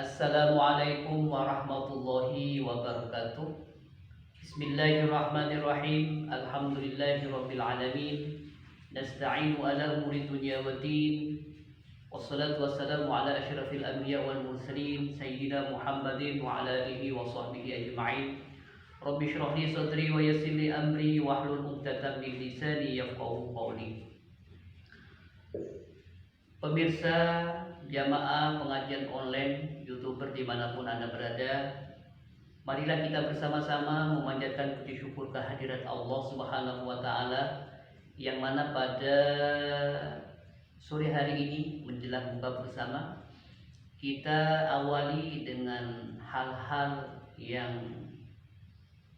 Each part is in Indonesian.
Assalamualaikum warahmatullahi wabarakatuh. Bismillahirrahmanirrahim. Alhamdulillahirabbil alamin. Nasta'inu ala umuri dunya waddin. Wassalatu wassalamu ala asyrafil anbiya wal mursalin sayyidina Muhammadin wa ala alihi wa sahbihi ajma'in. Rabbi shrah li sadri wa yassir li amri wahlul 'uqdatam min lisani yafqahu qawli. Pemirsa jamaah pengajian online YouTuber dimanapun Anda berada, marilah kita bersama-sama memanjatkan puji syukur kehadirat Allah Subhanahu wa Ta'ala, yang mana pada sore hari ini menjelang buka bersama, kita awali dengan hal-hal yang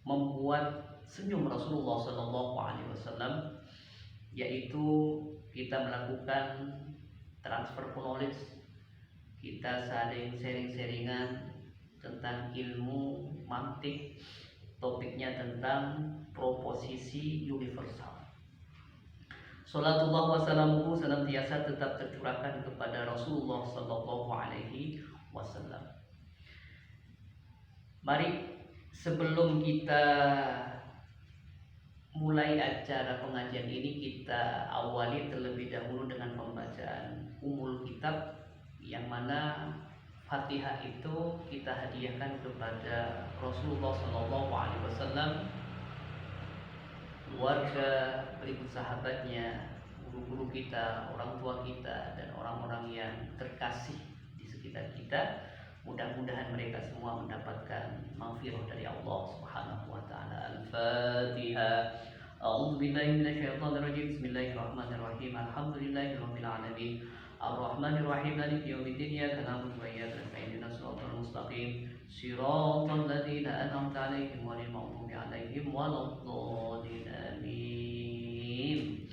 membuat senyum Rasulullah SAW, yaitu kita melakukan transfer knowledge, kita saling sharing-sharingan tentang ilmu mantik, topiknya tentang proposisi universal. Salatullah wassalamuhu senantiasa tetap tercurahkan kepada Rasulullah sallallahu alaihi wasallam. Mari sebelum kita mulai acara pengajian ini, kita awali terlebih dahulu dengan pembacaan umul kitab, yang mana Fatihah itu kita hadiahkan kepada Rasulullah SAW, keluarga, berikut sahabatnya, guru-guru kita, orang tua kita, dan orang-orang yang terkasih di sekitar kita. Mudah-mudahan mereka semua mendapatkan maghfirah dari Allah Subhanahu wa Ta'ala. Al-Fatihah. A'udzu billahi minasyaitonir rajim. Bismillahirrahmanirrahim. Alhamdulillahirabbil alamin. Ar-Rahmanir Rahim. Maliki yaumiddin. Iyyaka na'budu wa iyyaka nasta'in. Ihdinas siratal mustaqim. Shiratal ladzina an'amta 'alaihim ghairil maghdubi 'alaihim waladdallin. Amin.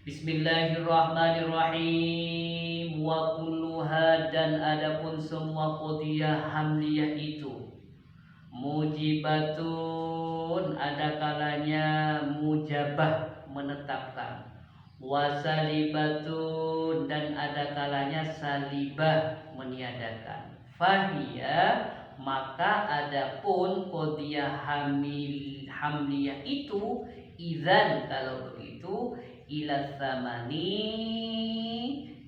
Bismillahirrahmanirrahim. Wa kulluha, dan adapun semua qadiyah hamliyah itu, mujibatun, ada kalanya mujabah, menetapkan, wasalibatun, dan ada kalanya salibah, meniadakan, fahiya, maka adapun qadiyah hamliyah itu, idzan, kalau begitu, ila tsamani,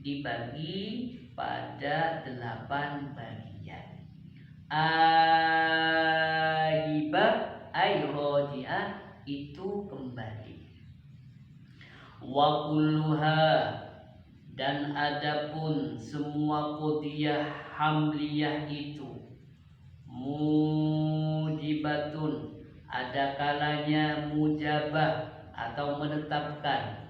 dibagi pada 8 bagian. Aibah ay roji'ah, itu kembali. Wa kulluha, dan adapun semua qadiyah hamliyah itu, mujibatun, ada kalanya mujabah atau menetapkan,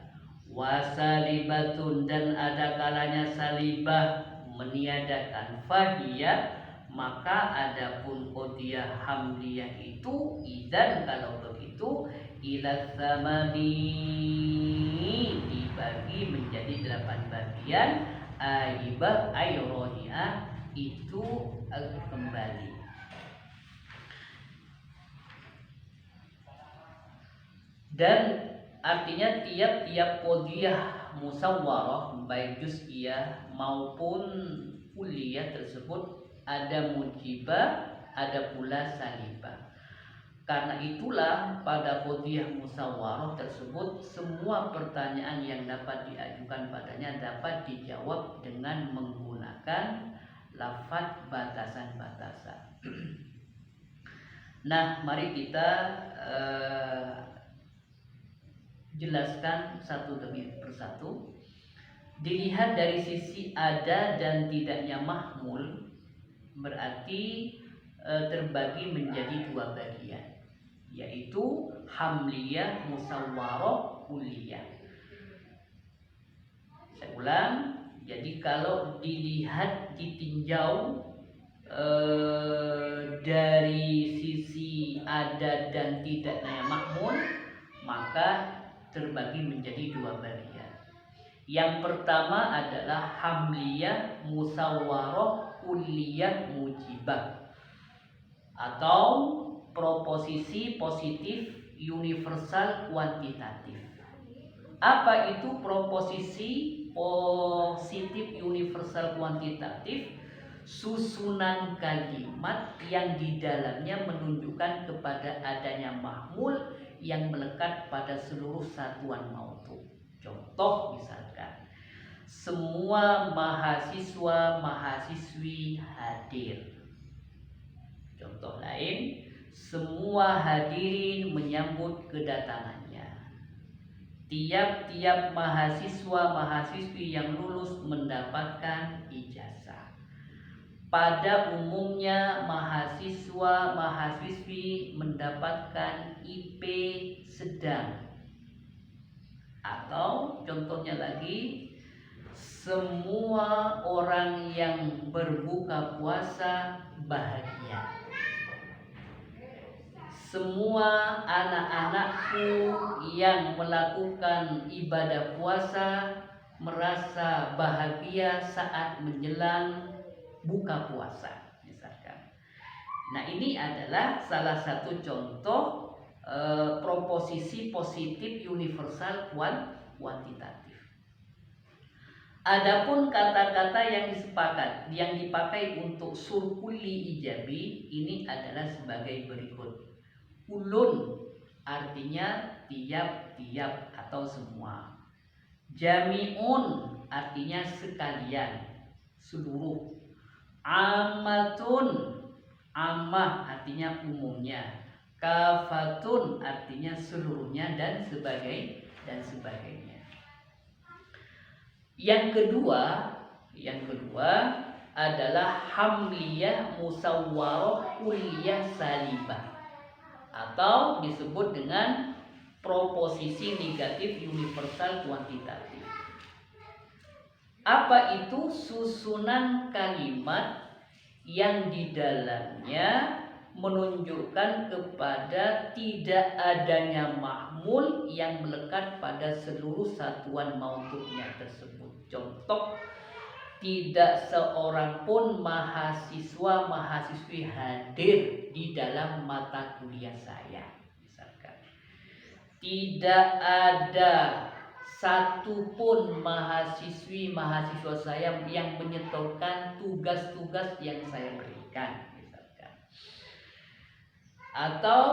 wasalibatun, dan ada kalanya salibah, meniadakan, fahiyah, maka adapun qadiyah hamliyah itu, idzan, kalau begitu, ila tsamani, dibagi menjadi 8 bagian. Aibah ay roji'ah, itu kembali. Dan artinya tiap-tiap qadiyah musawwarah, baik juz'iyah maupun kulliyah tersebut, ada mujibah, ada pula salibah. Karena itulah pada qadiyah musawwarah tersebut, semua pertanyaan yang dapat diajukan padanya dapat dijawab dengan menggunakan lafaz batasan-batasan. Nah, mari kita jelaskan satu demi persatu. Dilihat dari sisi ada dan tidaknya mahmul, berarti terbagi menjadi 2 bagian, yaitu hamliyah, musawwarah, kulliyah. Saya ulang, jadi kalau dilihat, ditinjau dari sisi ada dan tidaknya mahmul, maka terbagi menjadi 2 bagian. Yang pertama adalah hamliyah, musawwarah, kulliyah, mujibah, atau proposisi positif universal kuantitatif. Apa itu proposisi positif universal kuantitatif? susunan kalimat yang di dalamnya menunjukkan kepada adanya mahmul yang melekat pada seluruh satuan mautu. Contoh misalkan, semua mahasiswa mahasiswi hadir. Contoh lain, semua hadirin menyambut kedatangannya. Tiap-tiap mahasiswa mahasiswi yang lulus mendapatkan ijazah. Pada umumnya mahasiswa mahasiswi mendapatkan IP sedang. Atau contohnya lagi, semua orang yang berbuka puasa bahagia. Semua anak-anakku yang melakukan ibadah puasa merasa bahagia saat menjelang buka puasa, misalkan. Nah, ini adalah salah satu contoh proposisi positif universal kuantitatif. Adapun kata-kata yang dipakai untuk surkuli ijabi ini adalah sebagai berikut. Ulun artinya tiap-tiap atau semua. Jami'un artinya sekalian, seluruh. Ammatun, ammah artinya umumnya. Kafatun artinya seluruhnya dan sebagainya. Yang kedua adalah hamliyah musawwarah kulliyah salibah, atau disebut dengan proposisi negatif universal kuantitatif. Apa itu? Susunan kalimat yang di dalamnya menunjukkan kepada tidak adanya mahmul yang melekat pada seluruh satuan mautunya tersebut. Contoh, tidak seorang pun mahasiswa mahasiswi hadir di dalam mata kuliah saya, misalkan. Tidak ada satupun mahasiswi mahasiswa saya yang menyetorkan tugas-tugas yang saya berikan, misalkan. Atau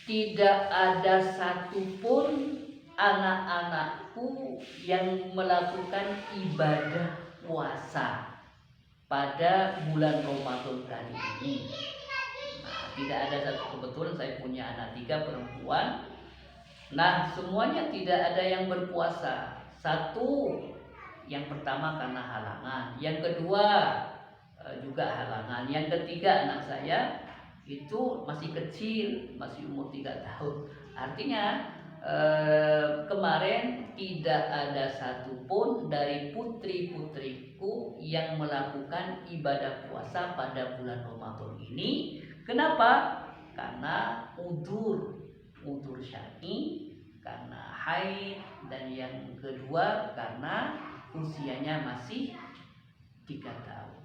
tidak ada satupun anak-anakku yang melakukan ibadah puasa pada bulan Ramadan kali ini. Nah, tidak ada satu, kebetulan saya punya anak 3 perempuan. Nah, semuanya tidak ada yang berpuasa. Satu, yang pertama karena halangan, yang kedua juga halangan, yang ketiga anak saya itu masih kecil, masih umur 3 tahun. Artinya kemarin tidak ada satupun dari putri-putriku yang melakukan ibadah puasa pada bulan Ramadan ini. Kenapa? Karena udzur syar'i, karena haid, dan yang kedua karena usianya masih 3 tahun.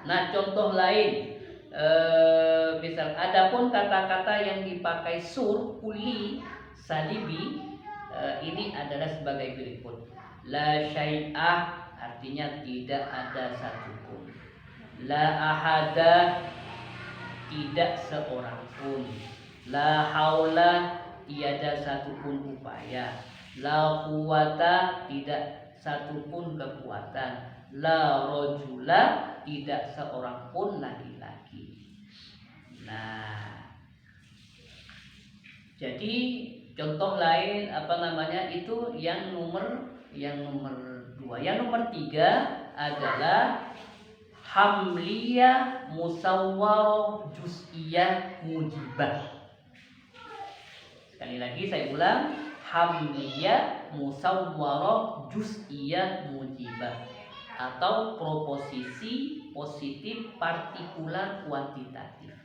Nah, contoh lain, misal adapun kata-kata yang dipakai surkuli salibi, ini adalah sebagai berikut. La syai'ah artinya tidak ada satupun. La ahada tidak seorang pun. La haula tiada satupun upaya. La quwata tidak satupun kekuatan. La rajula tidak seorang pun laki-laki. Nah, jadi contoh lain itu yang nomor 2. Yang nomor 3 adalah hamliyah musawwarah juz'iyah mujibah. Sekali lagi saya ulang, hamliyah musawwarah juz'iyah mujibah, atau proposisi positif partikular kuantitatif.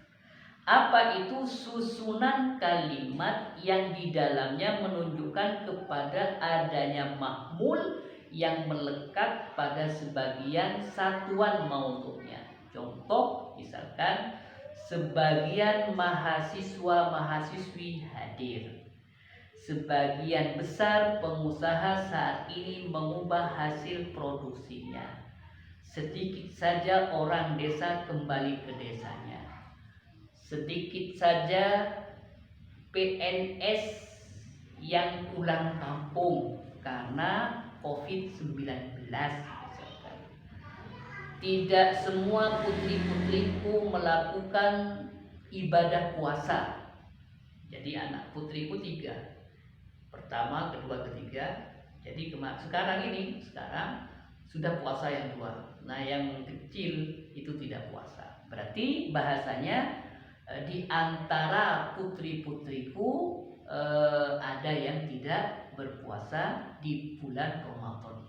Apa itu? Susunan kalimat yang di dalamnya menunjukkan kepada adanya mahmul yang melekat pada sebagian satuan mautunya. Contoh misalkan, sebagian mahasiswa mahasiswi hadir. Sebagian besar pengusaha saat ini mengubah hasil produksinya. sedikit saja orang desa kembali ke desanya. Sedikit saja PNS yang pulang kampung karena COVID-19 misalkan. Tidak semua putri-putriku melakukan ibadah puasa. Jadi anak putriku 3. Pertama, kedua, ketiga. Jadi sekarang sudah puasa yang 2. Nah yang kecil itu tidak puasa. Berarti bahasanya di antara putri-putriku ada yang tidak berpuasa di bulan Ramadan.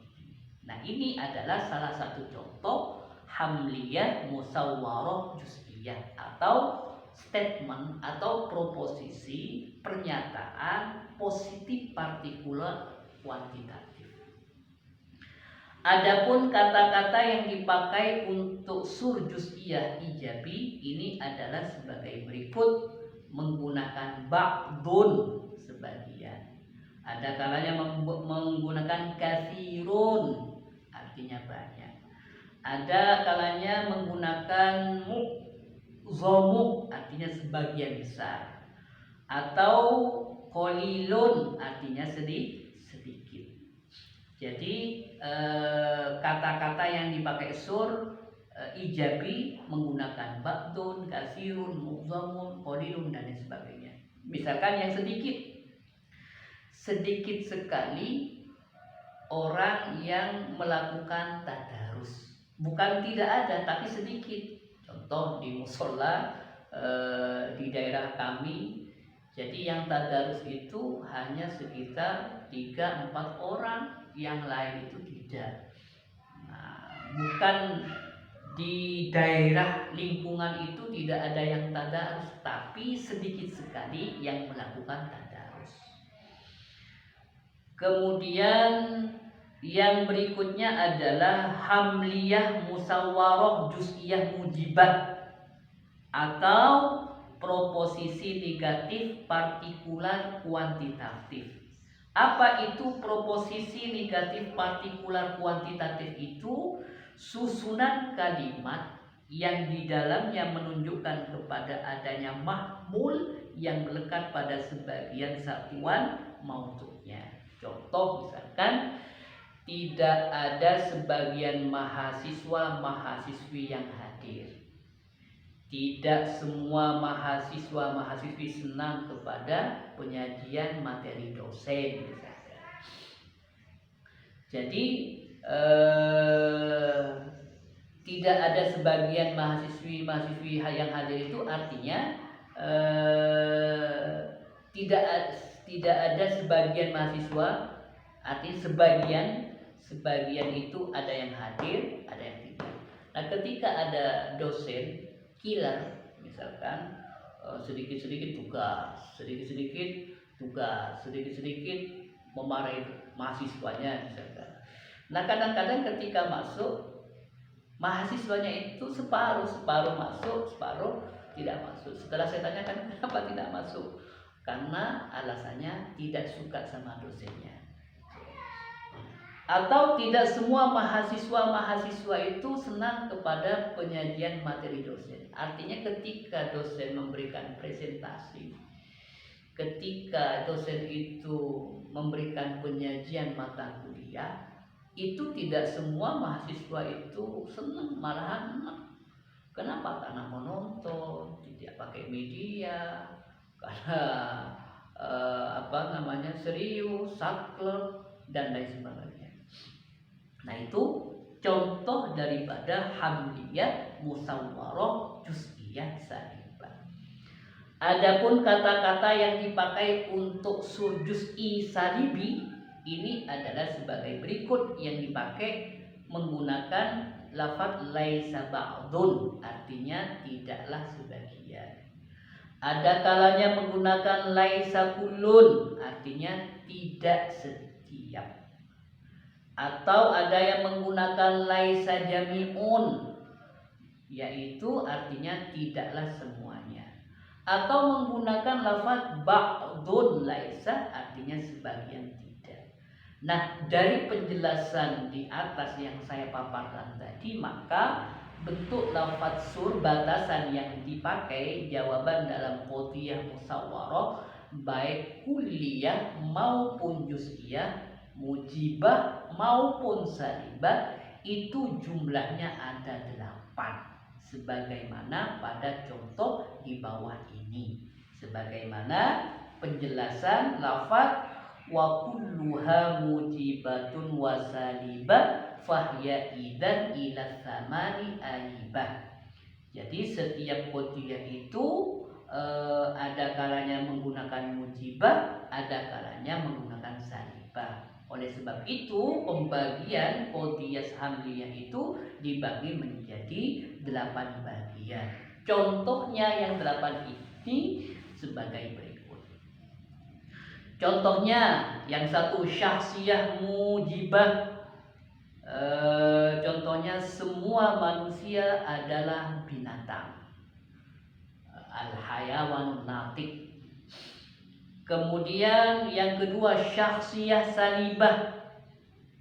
Nah ini adalah salah satu contoh hamliyah musawwarah juz'iyah atau statement atau proposisi pernyataan positif partikular kuantitatif. Adapun kata-kata yang dipakai untuk sur juz'iyah ijabi ini adalah sebagai berikut: menggunakan ba'dun sebagian, ada kalanya menggunakan katsirun artinya banyak, ada kalanya menggunakan mu'zamu artinya sebagian besar, atau qalilun artinya sedikit. Jadi kata-kata yang dipakai sur ijabi menggunakan ba'dun, katsirun, mu'zamun, qalilun dan lain sebagainya. Misalkan yang sedikit sekali orang yang melakukan tadarus. Bukan tidak ada, tapi sedikit. Contoh di musola di daerah kami, jadi yang tadarus itu hanya sekitar 3-4 orang, yang lain itu tidak. Nah, bukan di daerah lingkungan itu tidak ada yang tadarus, tapi sedikit sekali yang melakukan tadarus. Kemudian yang berikutnya adalah hamliyah musawwarah juz'iyah mujibah atau proposisi negatif partikular kuantitatif. Apa itu proposisi negatif partikular kuantitatif itu? Susunan kalimat yang di dalamnya menunjukkan kepada adanya mahmul yang melekat pada sebagian satuan maudu'nya. Contoh misalkan, tidak ada sebagian mahasiswa-mahasiswi yang hadir. Tidak semua mahasiswa-mahasiswi senang kepada penyajian materi dosen misalkan. Jadi tidak ada sebagian mahasiswi-mahasiswi yang hadir itu artinya tidak ada sebagian mahasiswa, artinya sebagian itu ada yang hadir, ada yang tidak. Nah ketika ada dosen killer misalkan, sedikit-sedikit memarahi mahasiswanya misalkan. Nah kadang-kadang ketika masuk, mahasiswanya itu separuh masuk, separuh tidak masuk. Setelah saya tanyakan kenapa tidak masuk, karena alasannya tidak suka sama dosennya. Atau tidak semua mahasiswa itu senang kepada penyajian materi dosen. Artinya ketika dosen memberikan presentasi, ketika dosen itu memberikan penyajian mata kuliah, itu tidak semua mahasiswa itu senang, malahan kenapa? Karena menonton, tidak pakai media, karena serius, saklek dan lain sebagainya. Nah itu contoh daripada hamliyah musawwarah juz'iyah salibah. Adapun kata-kata yang dipakai untuk sur juz'i salibi ini adalah sebagai berikut, yang dipakai menggunakan lafaz laisa ba'dun artinya tidaklah sebagian. Ada kalanya menggunakan laisa kullun artinya tidak setiap. Atau ada yang menggunakan laisa jami'un, yaitu artinya tidaklah semuanya. Atau menggunakan lafaz ba'dun laisa artinya sebagian tidak. Nah, dari penjelasan di atas yang saya paparkan tadi, maka bentuk lafaz sur batasan yang dipakai jawaban dalam qadhiyah musawwarah baik kulliyah maupun juz'iyah, mujibah maupun salibah itu jumlahnya ada 8 sebagaimana pada contoh di bawah ini. Sebagaimana penjelasan lafaz wa kulluha mujibatun wa salibah fahya idan ila samani alibah. Jadi setiap qadhiyah itu ada kalanya menggunakan mujibah, ada kalanya menggunakan salibah. Oleh sebab itu pembagian qadhiyah hamliyah itu dibagi menjadi 8 bagian. Contohnya yang 8 ini sebagai berikut. Contohnya yang satu syakhsiyah mujibah. Contohnya semua manusia adalah binatang, al-hayawanun natik. Kemudian yang kedua syakhsiyah salibah.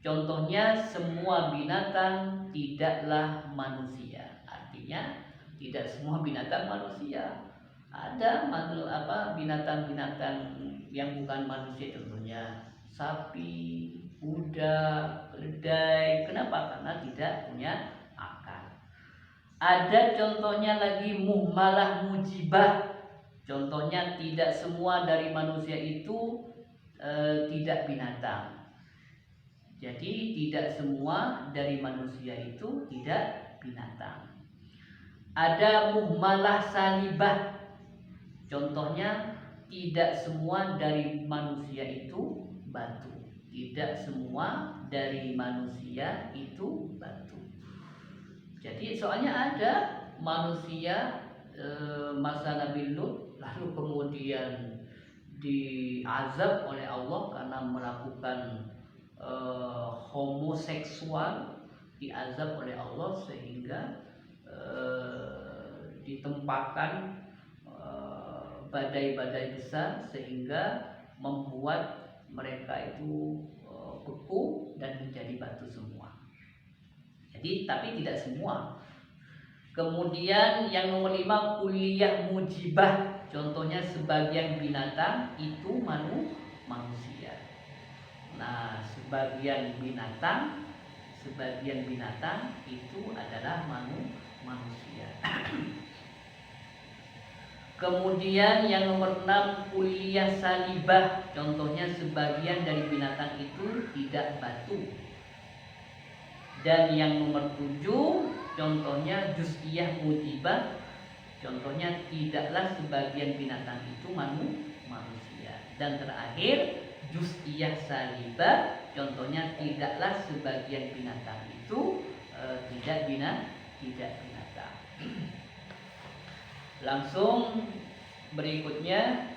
Contohnya semua binatang tidaklah manusia. Artinya tidak semua binatang manusia. Ada binatang-binatang yang bukan manusia, contohnya sapi, kuda, keledai. Kenapa? Karena tidak punya akal. Ada contohnya lagi muhmalah mujibah. Contohnya tidak semua dari manusia itu tidak binatang. Jadi tidak semua dari manusia itu tidak binatang. Ada muhmalah salibah. Contohnya tidak semua dari manusia itu batu. Tidak semua dari manusia itu batu. Jadi soalnya ada manusia masa Nabi Lut lalu kemudian diazab oleh Allah karena melakukan homoseksual, diazab oleh Allah sehingga ditempatkan badai-badai besar sehingga membuat mereka itu beku dan menjadi batu semua. Jadi tapi tidak semua. Kemudian yang nomor 5 kulliyah mujibah. Contohnya sebagian binatang itu manusia. Nah, sebagian binatang itu adalah manusia. Kemudian yang nomor 6 kulliyah salibah. Contohnya sebagian dari binatang itu tidak batu. Dan yang nomor 7 contohnya juz'iyah mujibah. Contohnya tidaklah sebagian binatang itu manusia. Dan terakhir juz'iyah salibah. Contohnya tidaklah sebagian binatang itu tidak binatang. Langsung berikutnya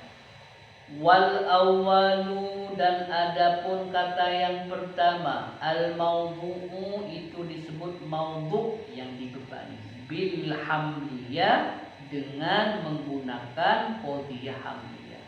wal awwalu, dan adapun kata yang pertama al maudhu'u itu disebut maudhu' yang dibebani bil hamliyah dengan menggunakan qadhiyah hamliyah.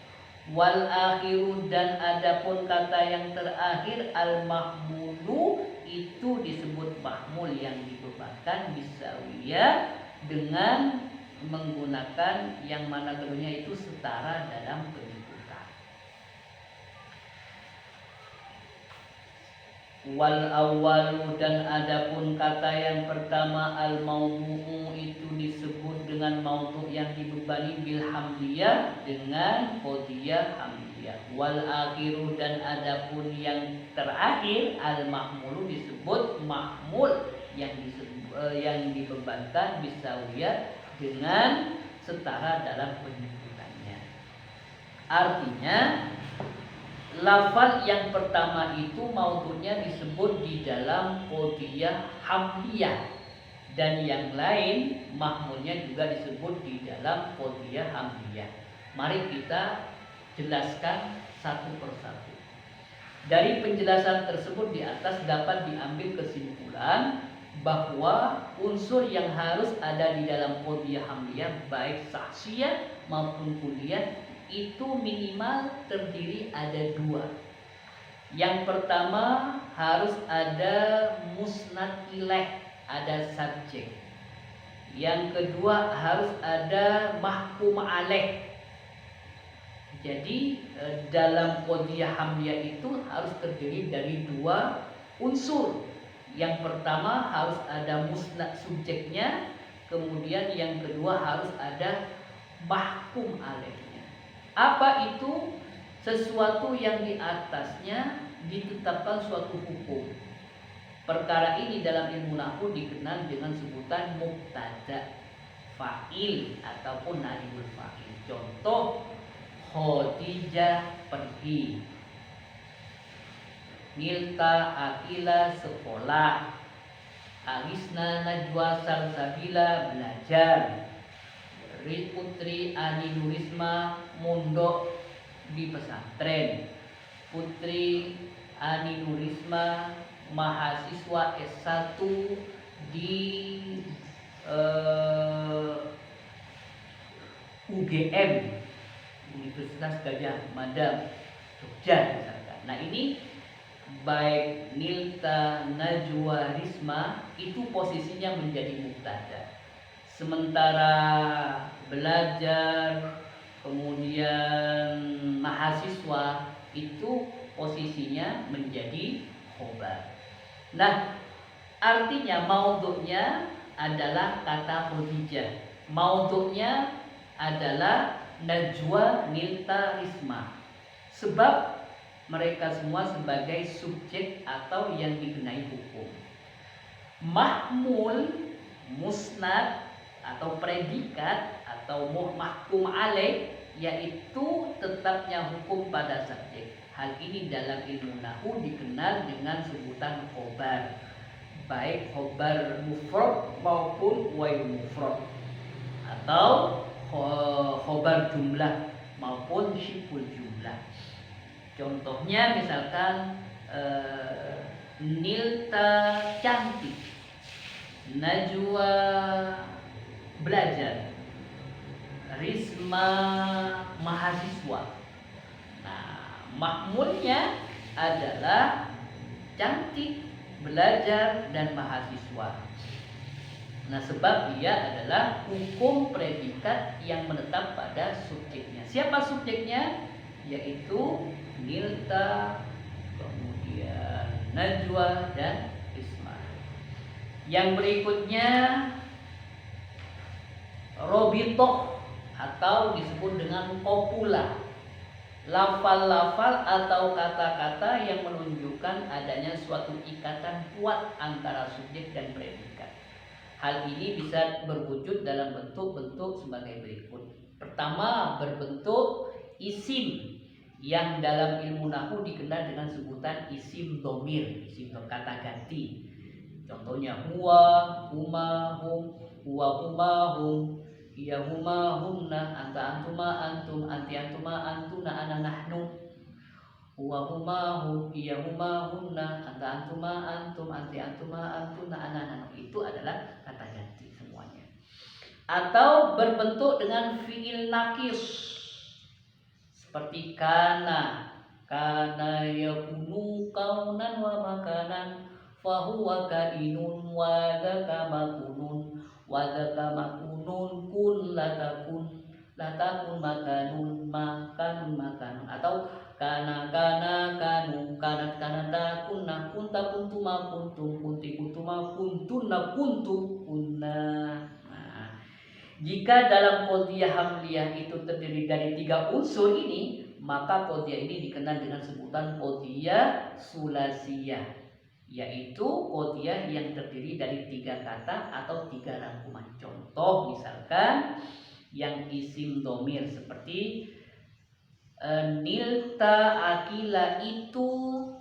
Wal akhiru, dan adapun kata yang terakhir al mahmulu itu disebut mahmul yang dibebankan bisawiyah dengan menggunakan yang mana keduanya itu setara dalam penyebutan. Wal awwalu, dan adapun kata yang pertama al maudhu'u itu disebut dengan maudhu' yang dibebani bil hamliyah dengan qadhiyah hamliyah. Wal akhiru, dan adapun yang terakhir al mahmulu disebut mahmul yang dibebankan bisawiyah dengan setara dalam penyebutannya. Artinya lafaz yang pertama itu maudhu'nya disebut di dalam qadhiyah hamliyah, dan yang lain mahmulnya juga disebut di dalam qadhiyah hamliyah. Mari kita jelaskan satu persatu. Dari penjelasan tersebut di atas dapat diambil kesimpulan bahwa unsur yang harus ada di dalam qadhiyah hamliyah baik syakhsiyah maupun kulliyah itu minimal terdiri ada 2. Yang pertama harus ada musnad ilaih, ada subjek. Yang kedua harus ada mahkum alaih. Jadi dalam qadhiyah hamliyah itu harus terdiri dari dua unsur. Yang pertama harus ada musnad subjeknya, kemudian yang kedua harus ada mahkum alaihnya. Apa itu? Sesuatu yang di atasnya ditetapkan suatu hukum. Perkara ini dalam ilmu nahwu dikenal dengan sebutan mubtada, fa'il ataupun naibul fa'il. Contoh, Khadijah pergi, Nilta akila sekolah, Arisna najwa salsabila belajar, Putri Ani Nurisma mondok di pesantren, Putri Ani Nurisma mahasiswa S1 di UGM, Universitas Gadjah Mada Jogja misalkan. Nah ini baik Nilta, Najwa, Risma itu posisinya menjadi mubtada. Sementara belajar, kemudian mahasiswa itu posisinya menjadi khobar. Nah, artinya maudhu'nya adalah kata Khadijah. Maudhu'nya adalah Najwa, Nilta, Risma. Sebab mereka semua sebagai subjek atau yang dikenai hukum. Mahmul, musnad atau predikat atau mahkum alaih yaitu tetapnya hukum pada subjek. Hal ini dalam ilmu nahwu dikenal dengan sebutan khobar, baik khobar mufrad maupun ghairu mufrad, atau khobar jumlah maupun syibhul jumlah. Contohnya misalkan Nilta cantik, Najwa belajar, Risma mahasiswa. Nah, mahmulnya adalah cantik, belajar, dan mahasiswa. Nah, sebab dia adalah hukum predikat yang menetap pada subjeknya. Siapa subjeknya? Yaitu Nilta, kemudian Najwa, dan Risma. Yang berikutnya Robitoh atau disebut dengan kopula, lafal-lafal atau kata-kata yang menunjukkan adanya suatu ikatan kuat antara subjek dan predikat. Hal ini bisa berwujud dalam bentuk-bentuk sebagai berikut. Pertama, berbentuk isim yang dalam ilmu nahwu dikenal dengan sebutan isim dhamir, isim kata ganti. Contohnya huwa, huma, hum, huwa, huma, hum, iya huma humna, anta antuma antum, anti antuma antuna, ana nahnu. Huwa huma hum, iya huma humna, anta antuma antum, anti antuma antuna, ana nahnu. Itu adalah kata ganti semuanya. Atau berbentuk dengan fiil nakis seperti kana, kana yakunu kaunan wa makanan, fahuwa kainun wa dzaka makunun, wa dzaka makunun kun latakun makanun makanun. Atau kana kanu kanat kanata kunna kunta kuntuma kuntum kunti kuntuma kuntunna kuntu kunna. Nah, jika dalam qadhiyah hamliyah itu terdiri dari 3 unsur ini, maka qadhiyah ini dikenal dengan sebutan qadhiyah sulasiyah, yaitu qadhiyah yang terdiri dari 3 kata atau 3 rangkuman. Contoh misalkan yang isim dhamir seperti Nilta akila itu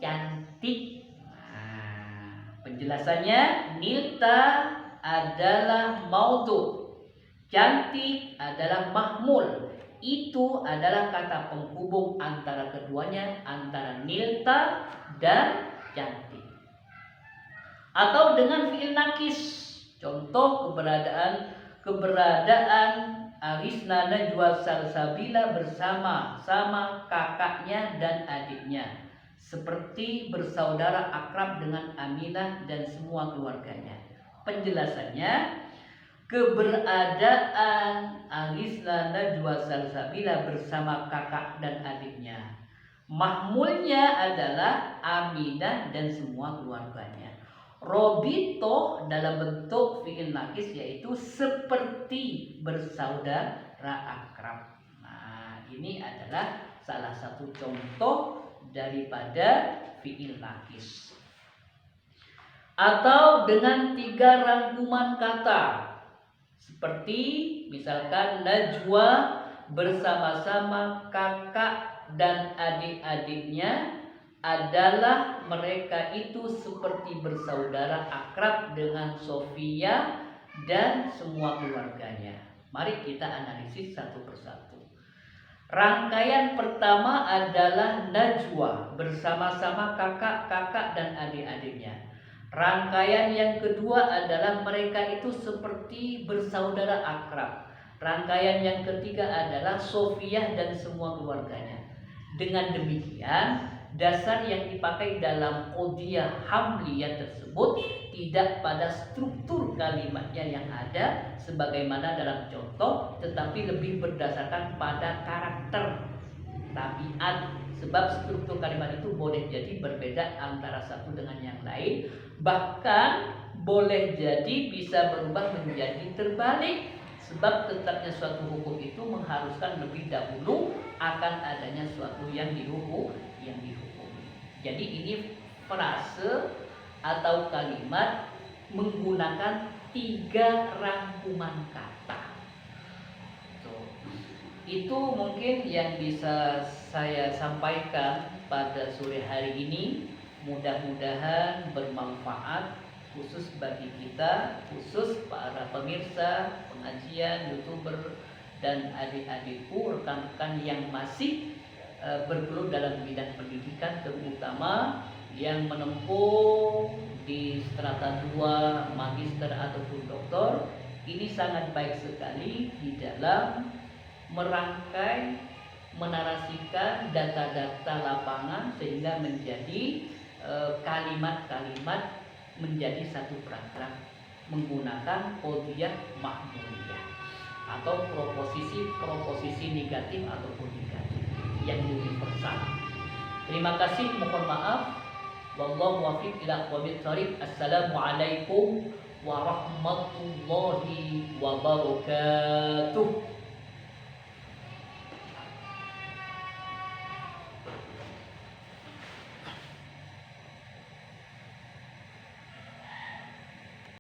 cantik. Nah, penjelasannya, Nilta adalah maudhu, cantik adalah mahmul. Itu adalah kata penghubung antara keduanya, antara Nilta dan cantik. Atau dengan fi'il nakis. Contoh keberadaan Arisna Najwa Salsabila bersama kakaknya dan adiknya. seperti bersaudara akrab dengan Aminah dan semua keluarganya. Penjelasannya, keberadaan Alisna Najwa Salsabila bersama kakak dan adiknya. Mahmulnya adalah Aminah dan semua keluarganya. Robito dalam bentuk fi'il nakis yaitu seperti bersaudara akrab. Nah, ini adalah salah satu contoh daripada fi'il nakis. Atau dengan 3 rangkuman kata, seperti misalkan Najwa bersama-sama kakak dan adik-adiknya adalah mereka itu seperti bersaudara akrab dengan Sofia dan semua keluarganya. Mari kita analisis satu persatu. Rangkaian pertama adalah Najwa bersama-sama kakak-kakak dan adik-adiknya. Rangkaian yang kedua adalah mereka itu seperti bersaudara akrab. Rangkaian yang ketiga adalah Sofia dan semua keluarganya. Dengan demikian, dasar yang dipakai dalam qodiyah hamliyah tersebut tidak pada struktur kalimatnya yang ada sebagaimana dalam contoh, tetapi lebih berdasarkan pada karakter, tabiat. Sebab struktur kalimat itu boleh jadi berbeda antara satu dengan yang lain, bahkan boleh jadi bisa berubah menjadi terbalik. Sebab tetapnya suatu hukum itu mengharuskan lebih dahulu akan adanya suatu yang dihukumi. Jadi ini frase atau kalimat menggunakan 3 rangkuman kata. Itu mungkin yang bisa saya sampaikan pada sore hari ini. Mudah-mudahan bermanfaat khusus bagi kita, khusus para pemirsa pengajian, YouTuber, dan adik-adikku, rekan-rekan yang masih bergelut dalam bidang pendidikan, terutama yang menempuh di strata 2, magister ataupun doktor. Ini sangat baik sekali di dalam merangkai, menarasikan data-data lapangan sehingga menjadi kalimat-kalimat menjadi satu paragraf menggunakan qodiyah mahmuliyah atau proposisi negatif ataupun negatif yang universal. Terima kasih, mohon maaf. Wallahu muwaffiq ila aqwamit thoriq. Assalamualaikum warahmatullahi wabarakatuh.